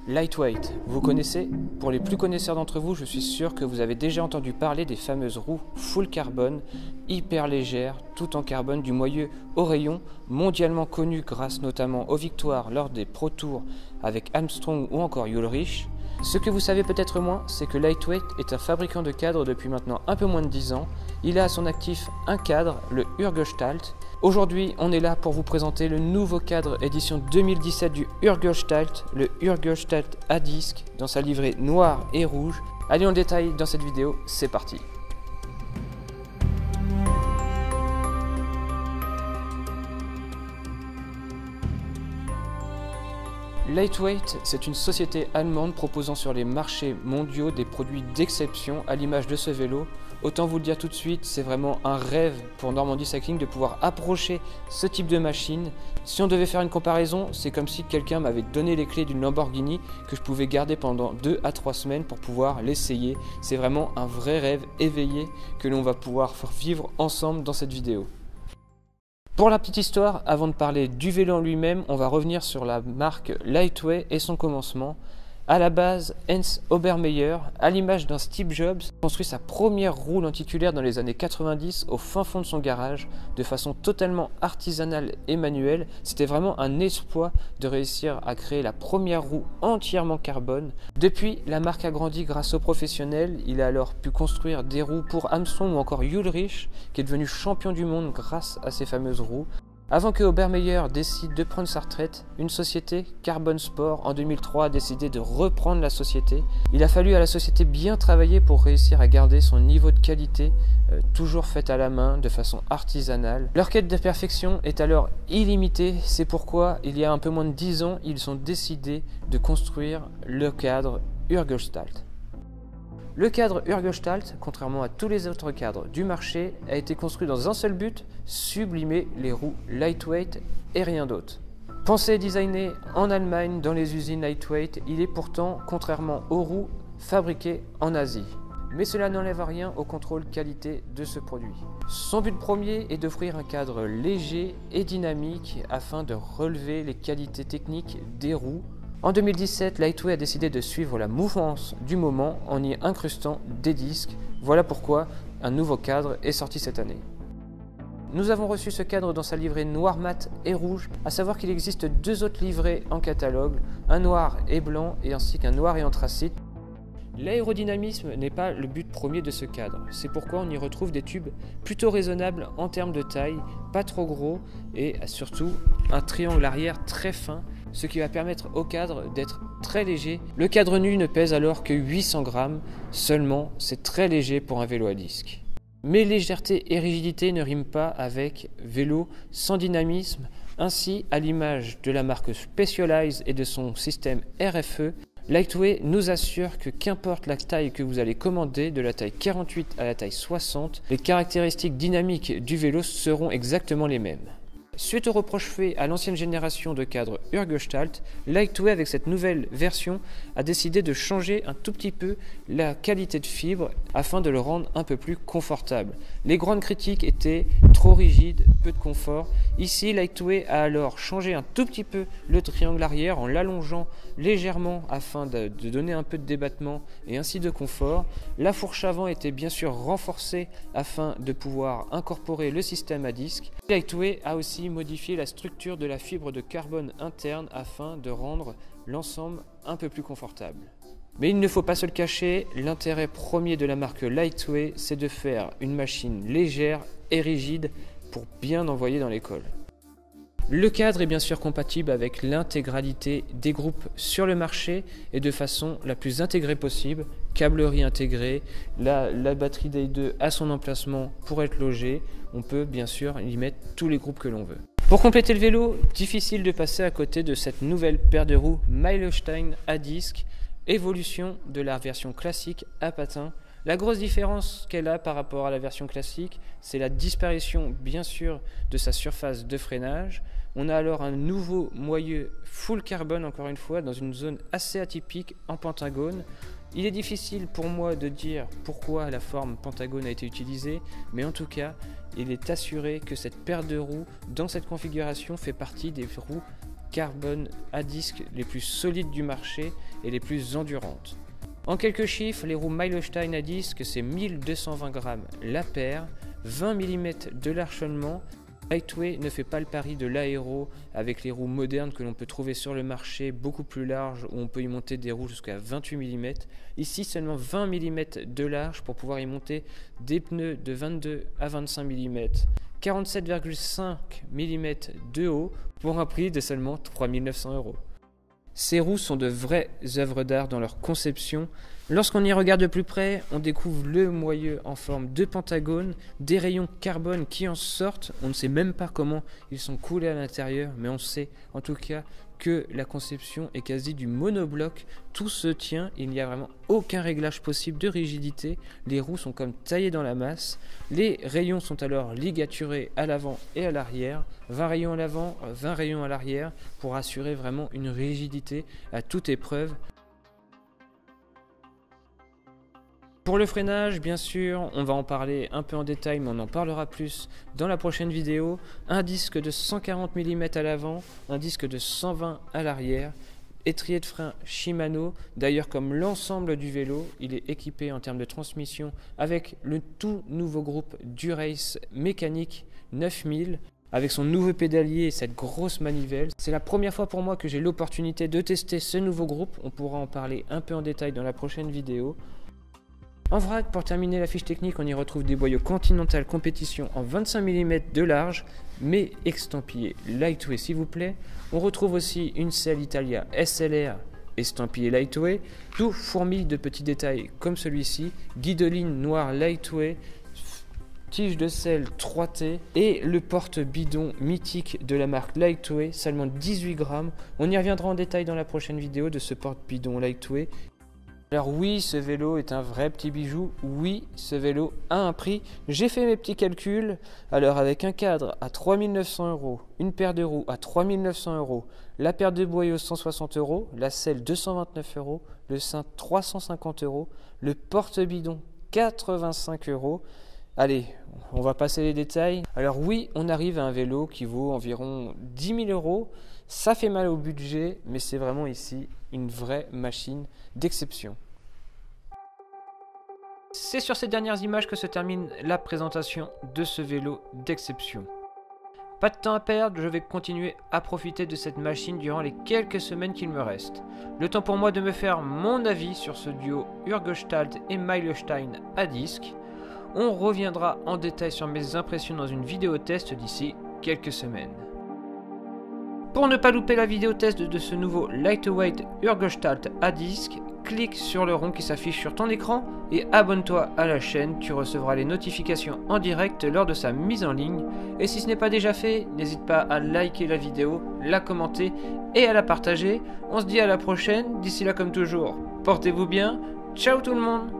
Lightweight, vous connaissez? Pour les plus connaisseurs d'entre vous, je suis sûr que vous avez déjà entendu parler des fameuses roues full carbone, hyper légères, tout en carbone du moyeu au rayon, mondialement connues grâce notamment aux victoires lors des Pro Tours avec Armstrong ou encore Ulrich. Ce que vous savez peut-être moins, c'est que Lightweight est un fabricant de cadres depuis maintenant un peu moins de 10 ans. Il a à son actif un cadre, le Urgestalt. Aujourd'hui, on est là pour vous présenter le nouveau cadre édition 2017 du Urgestalt, le Urgestalt à disque, dans sa livrée noire et rouge. Allez en détail dans cette vidéo, c'est parti. Lightweight, c'est une société allemande proposant sur les marchés mondiaux des produits d'exception à l'image de ce vélo. Autant vous le dire tout de suite, c'est vraiment un rêve pour Normandie Cycling de pouvoir approcher ce type de machine. Si on devait faire une comparaison, c'est comme si quelqu'un m'avait donné les clés d'une Lamborghini que je pouvais garder pendant 2 à 3 semaines pour pouvoir l'essayer. C'est vraiment un vrai rêve éveillé que l'on va pouvoir vivre ensemble dans cette vidéo. Pour la petite histoire, avant de parler du vélo en lui-même, on va revenir sur la marque Lightweight et son commencement. À la base, Hans Obermeyer, à l'image d'un Steve Jobs, construit sa première roue lenticulaire dans les années 90 au fin fond de son garage, de façon totalement artisanale et manuelle. C'était vraiment un exploit de réussir à créer la première roue entièrement carbone. Depuis, la marque a grandi grâce aux professionnels. Il a alors pu construire des roues pour Armstrong ou encore Ulrich, qui est devenu champion du monde grâce à ces fameuses roues. Avant que Obermeyer décide de prendre sa retraite, une société, Carbon Sport, en 2003 a décidé de reprendre la société. Il a fallu à la société bien travailler pour réussir à garder son niveau de qualité, toujours fait à la main, de façon artisanale. Leur quête de perfection est alors illimitée, c'est pourquoi, il y a un peu moins de 10 ans, ils ont décidé de construire le cadre Urgestalt. Le cadre Urgestalt, contrairement à tous les autres cadres du marché, a été construit dans un seul but, sublimer les roues Lightweight et rien d'autre. Pensé et designé en Allemagne dans les usines Lightweight, il est pourtant, contrairement aux roues, fabriqué en Asie. Mais cela n'enlève rien au contrôle qualité de ce produit. Son but premier est d'offrir un cadre léger et dynamique afin de relever les qualités techniques des roues. En 2017, Lightweight a décidé de suivre la mouvance du moment en y incrustant des disques. Voilà pourquoi un nouveau cadre est sorti cette année. Nous avons reçu ce cadre dans sa livrée noir mat et rouge, à savoir qu'il existe 2 autres livrées en catalogue, un noir et blanc et ainsi qu'un noir et anthracite. L'aérodynamisme n'est pas le but premier de ce cadre, c'est pourquoi on y retrouve des tubes plutôt raisonnables en termes de taille, pas trop gros et surtout un triangle arrière très fin, ce qui va permettre au cadre d'être très léger. Le cadre nu ne pèse alors que 800 grammes seulement, c'est très léger pour un vélo à disque. Mais légèreté et rigidité ne riment pas avec vélo sans dynamisme. Ainsi, à l'image de la marque Specialized et de son système RFE, Lightweight nous assure que qu'importe la taille que vous allez commander, de la taille 48 à la taille 60, les caractéristiques dynamiques du vélo seront exactement les mêmes. Suite aux reproches faits à l'ancienne génération de cadres Urgestalt, Lightweight avec cette nouvelle version a décidé de changer un tout petit peu la qualité de fibre afin de le rendre un peu plus confortable. Les grandes critiques étaient trop rigides, peu de confort. Ici, Lightweight a alors changé un tout petit peu le triangle arrière en l'allongeant légèrement afin de donner un peu de débattement et ainsi de confort. La fourche avant était bien sûr renforcée afin de pouvoir incorporer le système à disque. Lightweight a aussi modifié la structure de la fibre de carbone interne afin de rendre l'ensemble un peu plus confortable. Mais il ne faut pas se le cacher, l'intérêt premier de la marque Lightweight, c'est de faire une machine légère et rigide pour bien envoyer dans l'école. Le cadre est bien sûr compatible avec l'intégralité des groupes sur le marché et de façon la plus intégrée possible. Câblerie intégrée, la batterie Day 2 à son emplacement pour être logée. On peut bien sûr y mettre tous les groupes que l'on veut. Pour compléter le vélo, difficile de passer à côté de cette nouvelle paire de roues Milestone à disque, évolution de la version classique à patins. La grosse différence qu'elle a par rapport à la version classique, c'est la disparition bien sûr de sa surface de freinage. On a alors un nouveau moyeu full carbone encore une fois dans une zone assez atypique en pentagone. Il est difficile pour moi de dire pourquoi la forme pentagone a été utilisée, mais en tout cas, il est assuré que cette paire de roues dans cette configuration fait partie des roues carbone à disque les plus solides du marché et les plus endurantes. En quelques chiffres, les roues Milestein à disque, c'est 1220 grammes la paire, 20 mm de l'archonnement. Lightway ne fait pas le pari de l'aéro avec les roues modernes que l'on peut trouver sur le marché, beaucoup plus larges, où on peut y monter des roues jusqu'à 28 mm. Ici, seulement 20 mm de large pour pouvoir y monter des pneus de 22 à 25 mm, 47,5 mm de haut pour un prix de seulement 3 900 €. Ces roues sont de vraies œuvres d'art dans leur conception. Lorsqu'on y regarde de plus près, on découvre le moyeu en forme de pentagone, des rayons carbone qui en sortent. On ne sait même pas comment ils sont coulés à l'intérieur, mais on sait en tout cas que la conception est quasi du monobloc. Tout se tient, il n'y a vraiment aucun réglage possible de rigidité. Les roues sont comme taillées dans la masse. Les rayons sont alors ligaturés à l'avant et à l'arrière. 20 rayons à l'avant, 20 rayons à l'arrière pour assurer vraiment une rigidité à toute épreuve. Pour le freinage, bien sûr, on va en parler un peu en détail, mais on en parlera plus dans la prochaine vidéo. Un disque de 140 mm à l'avant, un disque de 120 à l'arrière, étrier de frein Shimano. D'ailleurs, comme l'ensemble du vélo, il est équipé en termes de transmission avec le tout nouveau groupe Dura-Ace mécanique 9000. Avec son nouveau pédalier et cette grosse manivelle. C'est la première fois pour moi que j'ai l'opportunité de tester ce nouveau groupe. On pourra en parler un peu en détail dans la prochaine vidéo. En vrac, pour terminer la fiche technique, on y retrouve des boyaux Continental Compétition en 25 mm de large, mais estampillé Lightway s'il vous plaît. On retrouve aussi une selle Italia SLR estampillé Lightway, tout fourmille de petits détails comme celui-ci, guidoline noire Lightway, tige de selle 3T et le porte-bidon mythique de la marque Lightway, seulement 18 grammes. On y reviendra en détail dans la prochaine vidéo de ce porte-bidon Lightway. Alors oui, ce vélo est un vrai petit bijou, oui, ce vélo a un prix. J'ai fait mes petits calculs, alors avec un cadre à 3 900 €, une paire de roues à 3 900 €, la paire de boyaux 160 €, la selle 229 €, le cintre 350 €, le porte-bidon 85 €. Allez, on va passer les détails. Alors oui, on arrive à un vélo qui vaut environ 10 000 €. Ça fait mal au budget, mais c'est vraiment ici une vraie machine d'exception. C'est sur ces dernières images que se termine la présentation de ce vélo d'exception. Pas de temps à perdre, je vais continuer à profiter de cette machine durant les quelques semaines qu'il me reste. Le temps pour moi de me faire mon avis sur ce duo Urgestalt et Milestein à disque. On reviendra en détail sur mes impressions dans une vidéo test d'ici quelques semaines. Pour ne pas louper la vidéo test de ce nouveau Lightweight Urgestalt à disque, clique sur le rond qui s'affiche sur ton écran et abonne-toi à la chaîne, tu recevras les notifications en direct lors de sa mise en ligne. Et si ce n'est pas déjà fait, n'hésite pas à liker la vidéo, la commenter et à la partager. On se dit à la prochaine, d'ici là comme toujours, portez-vous bien, ciao tout le monde!